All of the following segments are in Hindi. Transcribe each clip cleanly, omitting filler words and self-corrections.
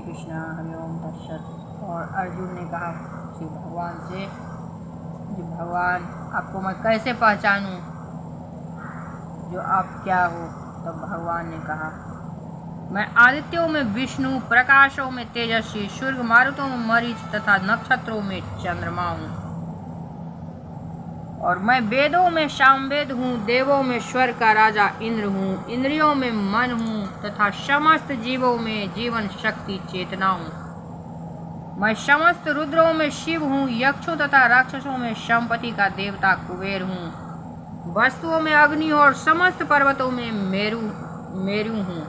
कृष्णा हरि ओम तत्सत। और अर्जुन ने कहा श्री भगवान से, जो भगवान आपको मैं कैसे पहचानूं, जो आप क्या हो। तब भगवान ने कहा, मैं आदित्यों में विष्णु, प्रकाशों में तेजस्वी, सूर्य मारुतों में मरीच तथा नक्षत्रों में चंद्रमा हूँ। और मैं वेदों में सामवेद हूँ, देवों में स्वर्ग का राजा इंद्र हूँ, इंद्रियों में मन हूँ तथा समस्त जीवों में जीवन शक्ति चेतना हूँ। मैं समस्त रुद्रों में शिव हूँ, यक्षों तथा राक्षसों में संपत्ति का देवता कुबेर हूँ, वस्तुओं में अग्नि और समस्त पर्वतों में मेरु हूँ।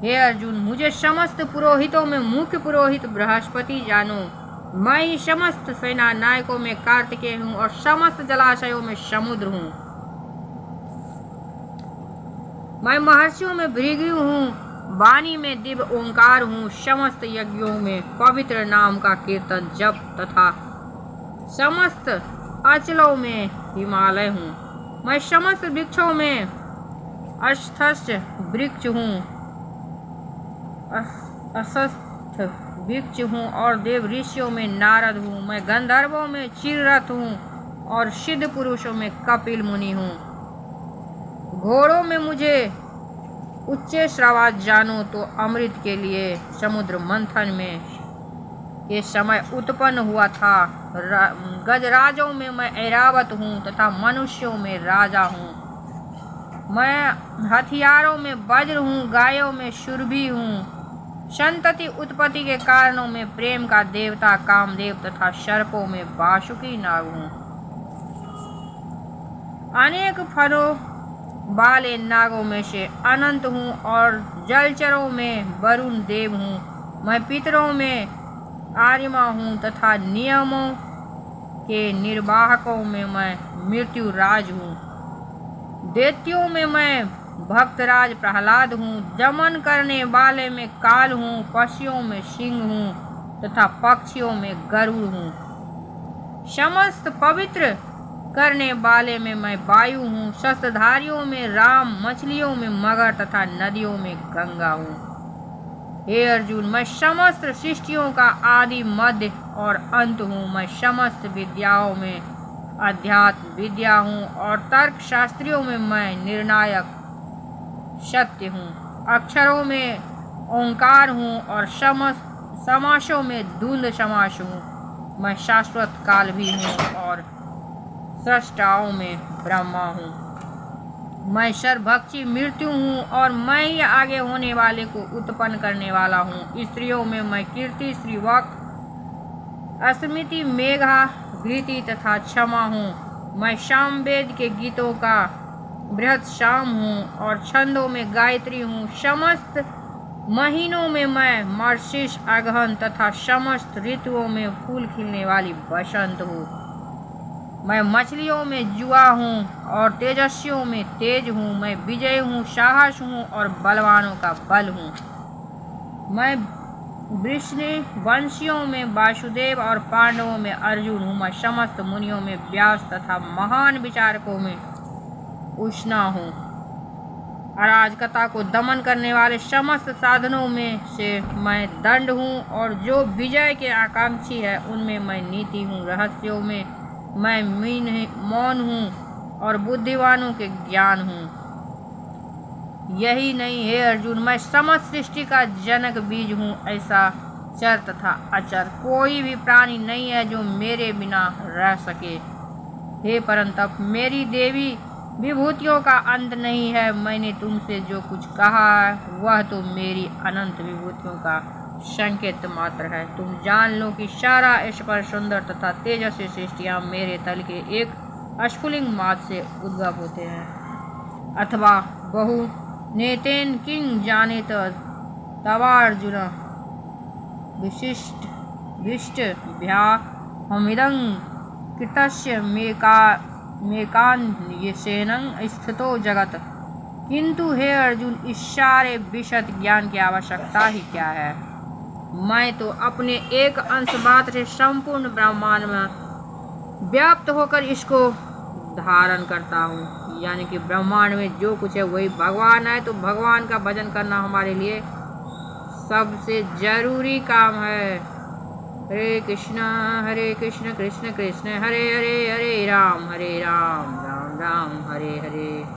हे अर्जुन, मुझे समस्त पुरोहितों में मुख्य पुरोहित बृहस्पति जानो। मैं ही समस्त सेना नायकों में कार्तिकेय हूँ और समस्त जलाशयों में समुद्र हूँ। मैं महर्षियों में भृगु हूँ, वाणी में दिव्य ओंकार हूँ, समस्त यज्ञों में पवित्र नाम का कीर्तन जप तथा समस्त अचलों में हिमालय हूँ। मैं समस्त वृक्षों में अस्थस्थ वृक्ष हूँ, अस्वस्थ वृक्ष हूँ और देव ऋषियों में नारद हूँ। मैं गंधर्वों में चिररथ हूँ और सिद्ध पुरुषों में कपिल मुनि हूँ। घोड़ों में मुझे उच्च श्रवात जानो तो अमृत के लिए समुद्र मंथन में के समय उत्पन्न हुआ था। गजराजों में मैं ऐरावत हूँ तथा मनुष्यों में राजा हूँ। मैं हथियारों में वज्र हूँ, गायों में सुरभि हूँ, संतति उत्पत्ति के कारणों में प्रेम का देवता कामदेव तथा सर्पों में वासुकी नाग हूँ। अनेक फलों वाले नागों में से अनंत हूँ और जलचरों में वरुण देव हूँ। मैं पितरों में आर्यमा हूँ तथा नियमों के निर्वाहकों में मैं मृत्यु राज हूँ। दैत्यों में मैं भक्तराज प्रहलाद हूँ, दमन करने वाले में काल हूँ, पक्षियों में सिंह हूँ तथा पक्षियों में गरुड़ हूँ। समस्त पवित्र करने वाले में मैं वायु हूँ, शस्त्रधारियों में राम, मछलियों में मगर तथा नदियों में गंगा हूँ। हे अर्जुन, मैं समस्त सृष्टियों का आदि मध्य और अंत हूँ। मैं समस्त विद्याओं में अध्यात्म विद्या हूँ और तर्क शास्त्रियों में मैं निर्णायक सत्य हूँ। अक्षरों में ओंकार हूँ और समासों में धुंध समास हूँ। मैं शाश्वत काल भी हूँ और सृष्टाओं में ब्रह्मा हूँ। मैं सर्वभक्षी मृत्यु हूँ और मैं ही आगे होने वाले को उत्पन्न करने वाला हूँ। स्त्रियों में मैं कीर्ति, श्रीवक, अस्मिति, मेघा, घृति तथा क्षमा हूँ। मैं सामवेद के गीतों का बृहत शाम हूँ और छंदों में गायत्री हूँ। समस्त महीनों में मैं मार्गशीर्ष, अगहन तथा समस्त ऋतुओं में फूल खिलने वाली बसंत हूँ। मैं मछलियों में जुआ हूँ और तेजस्वियों में तेज हूँ। मैं विजय हूँ, साहस हूँ और बलवानों का बल हूँ। मैं वृष्णि वंशियों में वासुदेव और पांडवों में अर्जुन हूँ। मैं समस्त मुनियों में व्यास तथा महान विचारकों में उष्णा हूँ। अराजकता को दमन करने वाले समस्त साधनों में से मैं दंड हूँ और जो विजय के आकांक्षी है उनमें मैं नीति हूँ। रहस्यों में मैं मौन हूँ और बुद्धिवानों के ज्ञान हूँ। यही नहीं हे अर्जुन, मैं समस्त सृष्टि का जनक बीज हूँ। ऐसा चर तथा अचर कोई भी प्राणी नहीं है जो मेरे बिना रह सके। हे परंतप, मेरी देवी विभूतियों का अंत नहीं है। मैंने तुमसे जो कुछ कहा है वह तो मेरी अनंत विभूतियों का संकेत मात्र है। तुम जान लो कि सारा ऐश्वर्य, सुंदर तथा तेजस्वी सृष्टियाँ मेरे तल के एक स्फुलिंग माद से उद्भव होते हैं। अथवा बहु नेतेन किंग जाने तवार्जुन विशिष्ट भ्या हमिदं कृतस्य मेकान्यसेनं स्थितो जगत। किंतु हे अर्जुन, इस सारे विशद ज्ञान की आवश्यकता ही क्या है। मैं तो अपने एक अंश मात्र से संपूर्ण ब्रह्मांड में व्याप्त होकर इसको धारण करता हूँ। यानी कि ब्रह्मांड में जो कुछ है वही भगवान है। तो भगवान का भजन करना हमारे लिए सबसे जरूरी काम है। हरे कृष्ण कृष्ण कृष्ण हरे हरे, हरे राम राम राम हरे हरे।